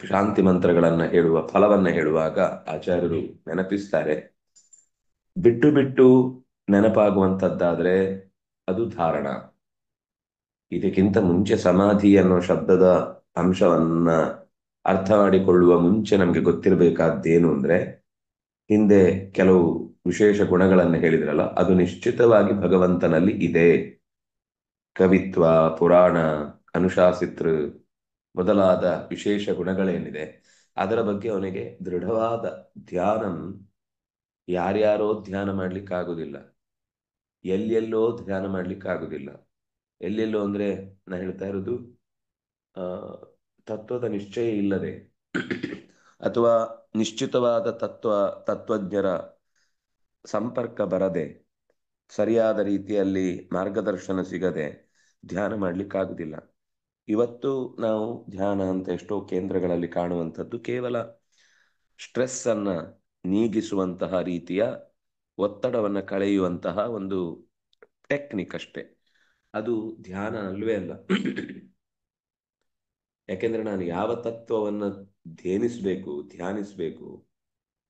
ಶಾಂತಿ ಮಂತ್ರಗಳನ್ನ ಹೇಳುವ ಫಲವನ್ನ ಹೇಳುವಾಗ ಆಚಾರ್ಯರು ನೆನಪಿಸ್ತಾರೆ. ಬಿಟ್ಟು ಬಿಟ್ಟು ನೆನಪಾಗುವಂಥದ್ದಾದ್ರೆ ಅದು ಧಾರಣ. ಇದಕ್ಕಿಂತ ಮುಂಚೆ ಸಮಾಧಿ ಅನ್ನೋ ಶಬ್ದದ ಅಂಶವನ್ನ ಅರ್ಥ ಮಾಡಿಕೊಳ್ಳುವ ಮುಂಚೆ ನಮಗೆ ಗೊತ್ತಿರಬೇಕಾದ್ದೇನು ಅಂದ್ರೆ, ಹಿಂದೆ ಕೆಲವು ವಿಶೇಷ ಗುಣಗಳನ್ನು ಹೇಳಿದ್ರಲ್ಲ, ಅದು ನಿಶ್ಚಿತವಾಗಿ ಭಗವಂತನಲ್ಲಿ ಇದೆ. ಕವಿತ್ವ, ಪುರಾಣ, ಅನುಶಾಸಿತೃ ಮೊದಲಾದ ವಿಶೇಷ ಗುಣಗಳೇನಿದೆ ಅದರ ಬಗ್ಗೆ ಅವನಿಗೆ ದೃಢವಾದ ಧ್ಯಾನಂ. ಯಾರ್ಯಾರೋ ಧ್ಯಾನ ಮಾಡ್ಲಿಕ್ಕಾಗುದಿಲ್ಲ, ಎಲ್ಲೆಲ್ಲೋ ಧ್ಯಾನ ಮಾಡ್ಲಿಕ್ಕಾಗುದಿಲ್ಲ. ಎಲ್ಲೆಲ್ಲೋ ಅಂದ್ರೆ ನಾ ಹೇಳ್ತಾ ಇರೋದು ಆ ತತ್ವದ ನಿಶ್ಚಯ ಇಲ್ಲದೆ ಅಥವಾ ನಿಶ್ಚಿತವಾದ ತತ್ವಜ್ಞರ ಸಂಪರ್ಕ ಬರದೆ, ಸರಿಯಾದ ರೀತಿಯಲ್ಲಿ ಮಾರ್ಗದರ್ಶನ ಸಿಗದೆ ಧ್ಯಾನ ಮಾಡ್ಲಿಕ್ಕಾಗುದಿಲ್ಲ. ಇವತ್ತು ನಾವು ಧ್ಯಾನ ಅಂತ ಎಷ್ಟೋ ಕೇಂದ್ರಗಳಲ್ಲಿ ಕಾಣುವಂಥದ್ದು ಕೇವಲ ಸ್ಟ್ರೆಸ್ ಅನ್ನ ನೀಗಿಸುವಂತಹ ರೀತಿಯ, ಒತ್ತಡವನ್ನು ಕಳೆಯುವಂತಹ ಒಂದು ಟೆಕ್ನಿಕ್ ಅಷ್ಟೇ. ಅದು ಧ್ಯಾನ ಅಲ್ವೇ ಅಲ್ಲ. ಯಾಕೆಂದ್ರೆ ನಾನು ಯಾವ ತತ್ವವನ್ನು ಧ್ಯಾನಿಸಬೇಕು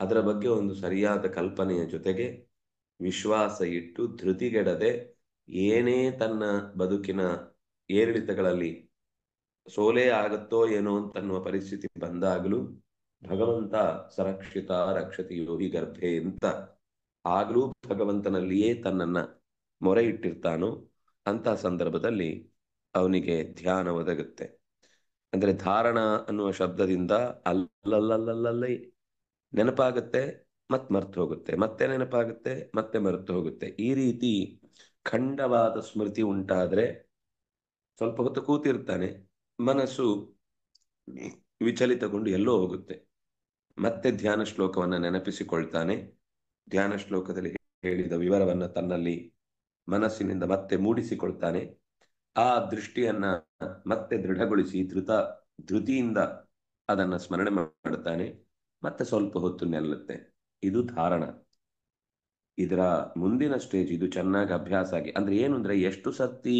ಅದರ ಬಗ್ಗೆ ಒಂದು ಸರಿಯಾದ ಕಲ್ಪನೆಯ ಜೊತೆಗೆ ವಿಶ್ವಾಸ ಇಟ್ಟು ಧೃತಿಗೆಡದೆ ಏನೇ ತನ್ನ ಬದುಕಿನ ಏರಿಳಿತಗಳಲ್ಲಿ ಸೋಲೇ ಆಗತ್ತೋ ಏನೋ ಅಂತನ್ನುವ ಪರಿಸ್ಥಿತಿ ಬಂದಾಗಲೂ ಭಗವಂತ ಸರಕ್ಷಿತ ರಕ್ಷತಿ ಯೋಗಿ ಗರ್ಭೆ ಅಂತ ಆಗ್ಲೂ ಭಗವಂತನಲ್ಲಿಯೇ ತನ್ನನ್ನ ಮೊರೆ ಇಟ್ಟಿರ್ತಾನೋ ಅಂತ ಸಂದರ್ಭದಲ್ಲಿ ಅವನಿಗೆ ಧ್ಯಾನ ಒದಗುತ್ತೆ. ಅಂದ್ರೆ ಧಾರಣ ಅನ್ನುವ ಶಬ್ದದಿಂದ ಅಲ್ಲಲ್ಲಲ್ಲಲ್ಲೇ ನೆನಪಾಗುತ್ತೆ, ಮತ್ತೆ ಮರ್ತು ಹೋಗುತ್ತೆ, ಮತ್ತೆ ನೆನಪಾಗುತ್ತೆ, ಮತ್ತೆ ಮರೆತು ಹೋಗುತ್ತೆ. ಈ ರೀತಿ ಖಂಡವಾದ ಸ್ಮೃತಿ ಉಂಟಾದ್ರೆ ಸ್ವಲ್ಪ ಹೊತ್ತು ಕೂತಿರ್ತಾನೆ, ಮನಸ್ಸು ವಿಚಲಿತಗೊಂಡು ಎಲ್ಲೋ ಹೋಗುತ್ತೆ. ಮತ್ತೆ ಧ್ಯಾನ ಶ್ಲೋಕವನ್ನ ನೆನಪಿಸಿಕೊಳ್ತಾನೆ. ಧ್ಯಾನ ಶ್ಲೋಕದಲ್ಲಿ ಹೇಳಿದ ವಿವರವನ್ನ ತನ್ನಲ್ಲಿ ಮನಸ್ಸಿನಿಂದ ಮತ್ತೆ ಮೂಡಿಸಿಕೊಳ್ತಾನೆ. ಆ ದೃಷ್ಟಿಯನ್ನ ಮತ್ತೆ ದೃಢಗೊಳಿಸಿ ಧೃತಿಯಿಂದ ಅದನ್ನ ಸ್ಮರಣೆ ಮಾಡುತ್ತಾನೆ. ಮತ್ತೆ ಸ್ವಲ್ಪ ಹೊತ್ತು ನಿಲ್ಲುತ್ತೆ. ಇದು ಧಾರಣ. ಇದರ ಮುಂದಿನ ಸ್ಟೇಜ್ ಇದು ಚೆನ್ನಾಗಿ ಅಭ್ಯಾಸ ಆಗಿ, ಅಂದ್ರೆ ಏನು ಅಂದ್ರೆ ಎಷ್ಟು ಸತಿ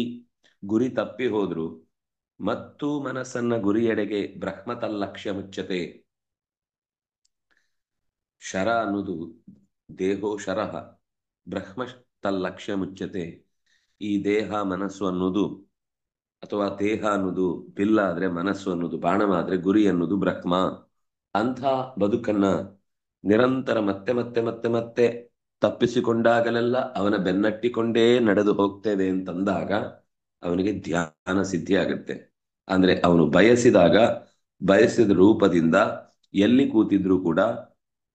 ಗುರಿ ತಪ್ಪಿ ಹೋದ್ರು ಮತ್ತು ಮನಸ್ಸನ್ನ ಗುರಿಯೆಡೆಗೆ ಬ್ರಹ್ಮತಲ್ಲಕ್ಷ್ಯ ಮುಚ್ಚತೆ. ಶರ ಅನ್ನೋದು ದೇಹೋ ಶರಹ, ಬ್ರಹ್ಮ ತಲ್ಲಕ್ಷ್ಯ ಮುಚ್ಚತೆ. ಈ ದೇಹ ಮನಸ್ಸು ಅನ್ನೋದು, ಅಥವಾ ದೇಹ ಅನ್ನೋದು ಬಿಲ್ಲ ಆದ್ರೆ ಮನಸ್ಸು ಅನ್ನೋದು ಬಾಣವಾದ್ರೆ ಗುರಿ ಅನ್ನೋದು ಬ್ರಹ್ಮ. ಅಂಥ ಬದುಕನ್ನ ನಿರಂತರ ಮತ್ತೆ ಮತ್ತೆ ಮತ್ತೆ ಮತ್ತೆ ತಪ್ಪಿಸಿಕೊಂಡಾಗಲೆಲ್ಲ ಅವನ ಬೆನ್ನಟ್ಟಿಕೊಂಡೇ ನಡೆದು ಹೋಗ್ತೇವೆ ಅಂತಂದಾಗ ಅವನಿಗೆ ಧ್ಯಾನ ಸಿದ್ಧಿ ಆಗುತ್ತೆ. ಅಂದ್ರೆ ಅವನು ಬಯಸಿದ ರೂಪದಿಂದ ಎಲ್ಲಿ ಕೂತಿದ್ರು ಕೂಡ,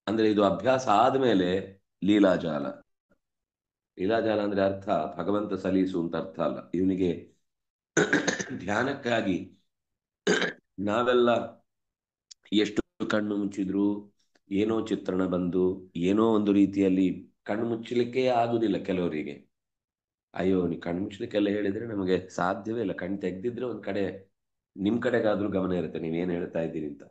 ಅಂದ್ರೆ ಇದು ಅಭ್ಯಾಸ ಆದ್ಮೇಲೆ ಲೀಲಾಜಾಲ. ಲೀಲಾಜಾಲ ಅಂದ್ರೆ ಅರ್ಥ ಭಗವಂತ ಸಲೀಸು ಅಂತ ಅರ್ಥ ಅಲ್ಲ. ಇವನಿಗೆ ಧ್ಯಾನಕ್ಕಾಗಿ ನಾವೆಲ್ಲ ಎಷ್ಟು ಕಣ್ಣು ಮುಚ್ಚಿದ್ರು ಏನೋ ಚಿತ್ರಣ ಬಂದು ಏನೋ ಒಂದು ರೀತಿಯಲ್ಲಿ ಕಣ್ಣು ಮುಚ್ಚಲಿಕ್ಕೆ ಆಗುದಿಲ್ಲ ಕೆಲವರಿಗೆ. ಅಯ್ಯೋ ನೀ ಕಣ್ಣು ಮುಚ್ಚಲಿಕ್ಕೆಲ್ಲ ಹೇಳಿದ್ರೆ ನಮಗೆ ಸಾಧ್ಯವೇ ಇಲ್ಲ. ಕಣ್ಣು ತೆಗ್ದಿದ್ರೆ ಒಂದ್ ಕಡೆ ನಿಮ್ ಕಡೆಗಾದ್ರೂ ಗಮನ ಇರುತ್ತೆ ನೀವೇನ್ ಹೇಳ್ತಾ ಇದ್ದೀರಿ ಅಂತ.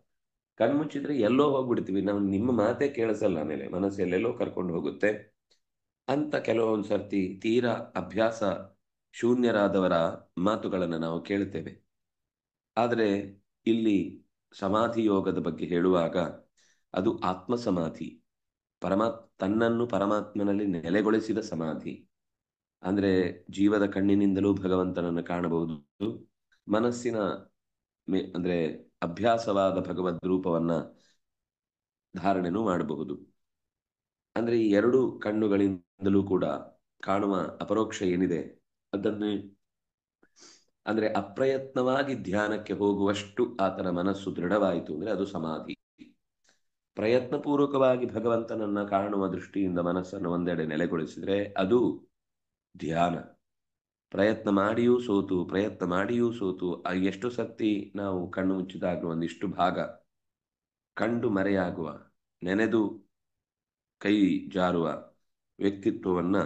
ಕಣ್ಣು ಮುಚ್ಚಿದ್ರೆ ಎಲ್ಲೋ ಹೋಗ್ಬಿಡ್ತೀವಿ ನಾವು, ನಿಮ್ಮ ಮಾತೇ ಕೇಳಿಸಲ್ಲ, ಆಮೇಲೆ ಮನಸ್ಸು ಎಲ್ಲೆಲ್ಲೋ ಕರ್ಕೊಂಡು ಹೋಗುತ್ತೆ ಅಂತ. ಕೆಲವೊಂದು ಸರ್ತಿ ತೀರಾ ಅಭ್ಯಾಸ ಶೂನ್ಯರಾದವರ ಮಾತುಗಳನ್ನು ನಾವು ಕೇಳ್ತೇವೆ. ಆದರೆ ಇಲ್ಲಿ ಸಮಾಧಿ ಯೋಗದ ಬಗ್ಗೆ ಹೇಳುವಾಗ ಅದು ಆತ್ಮ ಸಮಾಧಿ, ತನ್ನನ್ನು ಪರಮಾತ್ಮನಲ್ಲಿ ನೆಲೆಗೊಳಿಸಿದ ಸಮಾಧಿ. ಅಂದ್ರೆ ಜೀವದ ಕಣ್ಣಿನಿಂದಲೂ ಭಗವಂತನನ್ನು ಕಾಣಬಹುದು, ಮನಸ್ಸಿನ ಅಂದ್ರೆ ಅಭ್ಯಾಸವಾದ ಭಗವದ್ ರೂಪವನ್ನ ಧಾರಣೆನೂ ಮಾಡಬಹುದು. ಅಂದ್ರೆ ಈ ಎರಡು ಕಣ್ಣುಗಳಿಂದಲೂ ಕೂಡ ಕಾಣುವ ಅಪರೋಕ್ಷ ಏನಿದೆ ಅದನ್ನೇ ಅಂದ್ರೆ ಅಪ್ರಯತ್ನವಾಗಿ ಧ್ಯಾನಕ್ಕೆ ಹೋಗುವಷ್ಟು ಆತನ ಮನಸ್ಸು ದೃಢವಾಯಿತು ಅಂದ್ರೆ ಅದು ಸಮಾಧಿ. ಪ್ರಯತ್ನಪೂರ್ವಕವಾಗಿ ಭಗವಂತನನ್ನ ಕಾಣುವ ದೃಷ್ಟಿಯಿಂದ ಮನಸ್ಸನ್ನು ಒಂದೆಡೆ ನೆಲೆಗೊಳಿಸಿದ್ರೆ ಅದು ಧ್ಯಾನ. ಪ್ರಯತ್ನ ಮಾಡಿಯೂ ಸೋತು ಪ್ರಯತ್ನ ಮಾಡಿಯೂ ಸೋತು ಎಷ್ಟು ಸತಿ ನಾವು ಕಣ್ಣು ಮುಚ್ಚಿದಾಗ ಒಂದಿಷ್ಟು ಭಾಗ ಕಂಡು ಮರೆಯಾಗುವ, ನೆನೆದು ಕೈ ಜಾರುವ ವ್ಯಕ್ತಿತ್ವವನ್ನ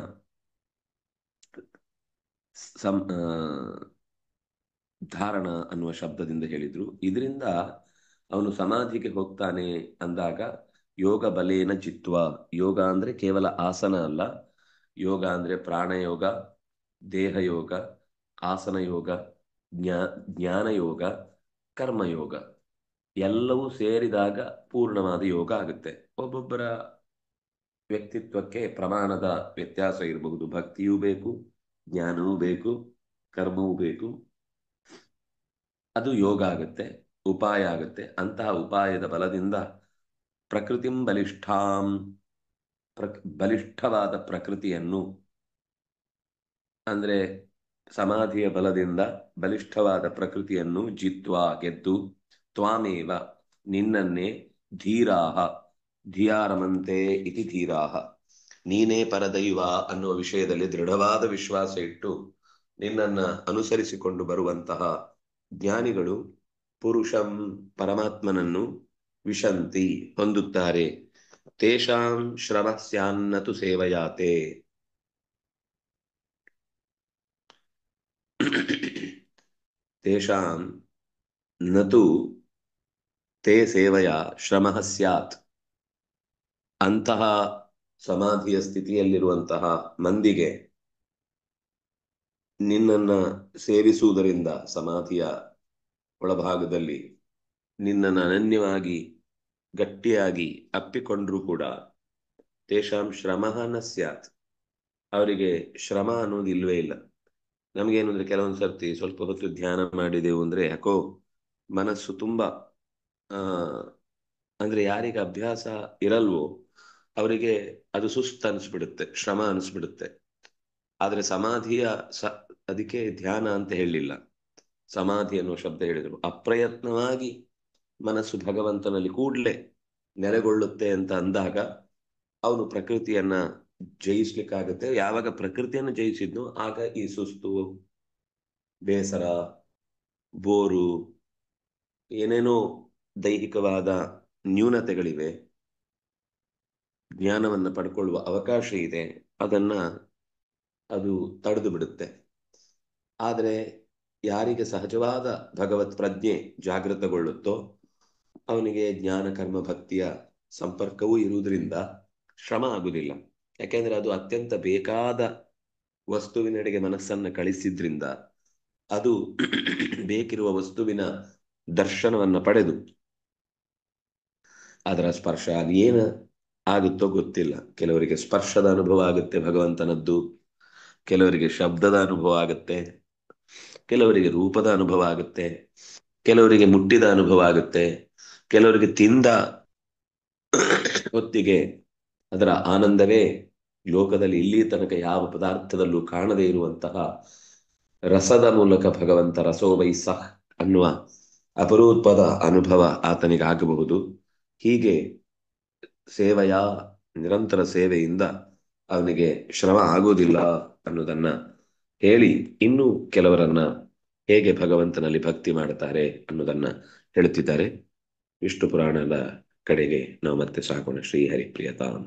ಧಾರಣ ಅನ್ನುವ ಶಬ್ದದಿಂದ ಹೇಳಿದ್ರು. ಇದರಿಂದ ಅವನು ಸಮಾಧಿಗೆ ಹೋಗ್ತಾನೆ ಅಂದಾಗ ಯೋಗ ಬಲೇನ ಚಿತ್ವ. ಯೋಗ ಅಂದ್ರೆ ಕೇವಲ ಆಸನ ಅಲ್ಲ, ಯೋಗ ಅಂದ್ರೆ ಪ್ರಾಣಯೋಗ, ದೇಹಯೋಗ, ಆಸನ ಯೋಗ, ಜ್ಞಾನ ಯೋಗ, ಕರ್ಮಯೋಗ ಎಲ್ಲವೂ ಸೇರಿದಾಗ ಪೂರ್ಣವಾದ ಯೋಗ ಆಗುತ್ತೆ. ಒಬ್ಬೊಬ್ಬರ ವ್ಯಕ್ತಿತ್ವಕ್ಕೆ ಪ್ರಮಾಣದ ವ್ಯತ್ಯಾಸ ಇರಬಹುದು. ಭಕ್ತಿಯೂ ಬೇಕು, ಜ್ಞಾನವೂ ಬೇಕು, ಕರ್ಮವೂ ಬೇಕು. ಅದು ಯೋಗ ಆಗುತ್ತೆ, ಉಪಾಯ ಆಗುತ್ತೆ. ಅಂತಹ ಉಪಾಯದ ಬಲದಿಂದ ಪ್ರಕೃತಿಂ ಬಲಿಷ್ಠಾಂ, ಬಲಿಷ್ಠವಾದ ಪ್ರಕೃತಿಯನ್ನು ಅಂದ್ರೆ ಸಮಾಧಿಯ ಬಲದಿಂದ ಬಲಿಷ್ಠವಾದ ಪ್ರಕೃತಿಯನ್ನು ಜಿತ್ವಾ ಗೆದ್ದು, ತ್ವಾಮೇವ ನಿನ್ನನ್ನೇ, ಧೀರಾಹ ಧಿಯಾರಮಂತೆ ಇತಿ ಧೀರಾಹ ನೀನೇ ಪರದೈವ ಅನ್ನುವ ವಿಷಯದಲ್ಲಿ ದೃಢವಾದ ವಿಶ್ವಾಸ ಇಟ್ಟು ನಿನ್ನನ್ನ ಅನುಸರಿಸಿಕೊಂಡು ಬರುವಂತಹ ಜ್ಞಾನಿಗಳು ಪುರುಷಂ ಪರಮಾತ್ಮನನ್ನು ವಿಶಂತಿ ಹೊಂದುತ್ತಾರೆ. ತೇಷಾಂ ಶ್ರಮಸ್ಯಾನ್ನತು ಸೇವಯಾತೆ. ತೇಷಾಂ ನತು ತೇ ಸೇವೆಯ ಶ್ರಮಃ ಸ್ಯಾತ್. ಅಂತಹ ಸಮಾಧಿಯ ಸ್ಥಿತಿಯಲ್ಲಿರುವಂತಹ ಮಂದಿಗೆ ನಿನ್ನನ್ನ ಸೇವಿಸುವುದರಿಂದ, ಸಮಾಧಿಯ ಒಳಭಾಗದಲ್ಲಿ ನಿನ್ನನ್ನು ಅನನ್ಯವಾಗಿ ಗಟ್ಟಿಯಾಗಿ ಅಪ್ಪಿಕೊಂಡ್ರೂ ಕೂಡ ತೇಷಾಂ ಶ್ರಮಃ ನ ಸ್ಯಾತ್, ಅವರಿಗೆ ಶ್ರಮ ಅನ್ನೋದು ಇಲ್ವೇ ಇಲ್ಲ. ನಮಗೇನು ಅಂದ್ರೆ ಕೆಲವೊಂದು ಸರ್ತಿ ಸ್ವಲ್ಪ ಹೊತ್ತು ಧ್ಯಾನ ಮಾಡಿದೆವು ಅಂದ್ರೆ ಯಾಕೋ ಮನಸ್ಸು ತುಂಬಾ ಅಂದ್ರೆ ಯಾರಿಗೆ ಅಭ್ಯಾಸ ಇರಲ್ವೋ ಅವರಿಗೆ ಅದು ಸುಸ್ತು ಅನಿಸ್ಬಿಡುತ್ತೆ, ಶ್ರಮ ಅನಿಸ್ಬಿಡುತ್ತೆ. ಆದ್ರೆ ಸಮಾಧಿಯ ಅದಕ್ಕೆ ಧ್ಯಾನ ಅಂತ ಹೇಳಿಲ್ಲ, ಸಮಾಧಿ ಅನ್ನುವ ಶಬ್ದ ಹೇಳಿದ್ರು. ಅಪ್ರಯತ್ನವಾಗಿ ಮನಸ್ಸು ಭಗವಂತನಲ್ಲಿ ಕೂಡ್ಲೆ ನೆಲೆಗೊಳ್ಳುತ್ತೆ ಅಂತ ಅಂದಾಗ ಅವನು ಪ್ರಕೃತಿಯನ್ನ ಜಯಿಸ್ಲಿಕ್ಕಾಗತ್ತೆ. ಯಾವಾಗ ಪ್ರಕೃತಿಯನ್ನು ಜಯಿಸಿದ್ನೋ ಆಗ ಈ ಸುಸ್ತು, ಬೇಸರ, ಬೋರು, ಏನೇನೋ ದೈಹಿಕವಾದ ನ್ಯೂನತೆಗಳಿವೆ, ಜ್ಞಾನವನ್ನು ಪಡ್ಕೊಳ್ಳುವ ಅವಕಾಶ ಇದೆ, ಅದು ತಡೆದು ಬಿಡುತ್ತೆ. ಆದರೆ ಯಾರಿಗೆ ಸಹಜವಾದ ಭಗವತ್ ಪ್ರಜ್ಞೆ ಜಾಗೃತಗೊಳ್ಳುತ್ತೋ ಅವನಿಗೆ ಜ್ಞಾನ ಕರ್ಮ ಭಕ್ತಿಯ ಸಂಪರ್ಕವೂ ಇರುವುದರಿಂದ ಶ್ರಮ ಆಗುವುದಿಲ್ಲ. ಯಾಕೆಂದ್ರೆ ಅದು ಅತ್ಯಂತ ಬೇಕಾದ ವಸ್ತುವಿನೆಡೆಗೆ ಮನಸ್ಸನ್ನು ಕಳಿಸಿದ್ರಿಂದ ಅದು ಬೇಕಿರುವ ವಸ್ತುವಿನ ದರ್ಶನವನ್ನು ಪಡೆದು ಅದರ ಸ್ಪರ್ಶ ಅದು ಏನು ಆಗುತ್ತೋ ಗೊತ್ತಿಲ್ಲ. ಕೆಲವರಿಗೆ ಸ್ಪರ್ಶದ ಅನುಭವ ಆಗುತ್ತೆ ಭಗವಂತನದ್ದು, ಕೆಲವರಿಗೆ ಶಬ್ದದ ಅನುಭವ ಆಗುತ್ತೆ, ಕೆಲವರಿಗೆ ರೂಪದ ಅನುಭವ ಆಗುತ್ತೆ, ಕೆಲವರಿಗೆ ಮುಟ್ಟಿದ ಅನುಭವ ಆಗುತ್ತೆ, ಕೆಲವರಿಗೆ ತಿಂದ ಹೊತ್ತಿಗೆ ಅದರ ಆನಂದವೇ ಲೋಕದಲ್ಲಿ ಇಲ್ಲಿ ತನಕ ಯಾವ ಪದಾರ್ಥದಲ್ಲೂ ಕಾಣದೇ ಇರುವಂತಹ ರಸದ ಮೂಲಕ ಭಗವಂತ ರಸೋವೈ ಸಹ್ ಅನ್ನುವ ಅಪರೂಪದ ಅನುಭವ ಆತನಿಗಾಗಬಹುದು. ಹೀಗೆ ಸೇವೆಯ ನಿರಂತರ ಸೇವೆಯಿಂದ ಅವನಿಗೆ ಶ್ರಮ ಆಗುವುದಿಲ್ಲ ಅನ್ನೋದನ್ನ ಹೇಳಿ ಇನ್ನು ಕೆಲವರನ್ನ ಹೇಗೆ ಭಗವಂತನಲ್ಲಿ ಭಕ್ತಿ ಮಾಡ್ತಾರೆ ಅನ್ನೋದನ್ನ ಹೇಳುತ್ತಿದ್ದಾರೆ. ವಿಷ್ಣು ಪುರಾಣದ ಕಡೆಗೆ ನಾವು ಮತ್ತೆ ಸಾಗೋಣ. ಶ್ರೀ ಹರಿಪ್ರಿಯತಾಂ.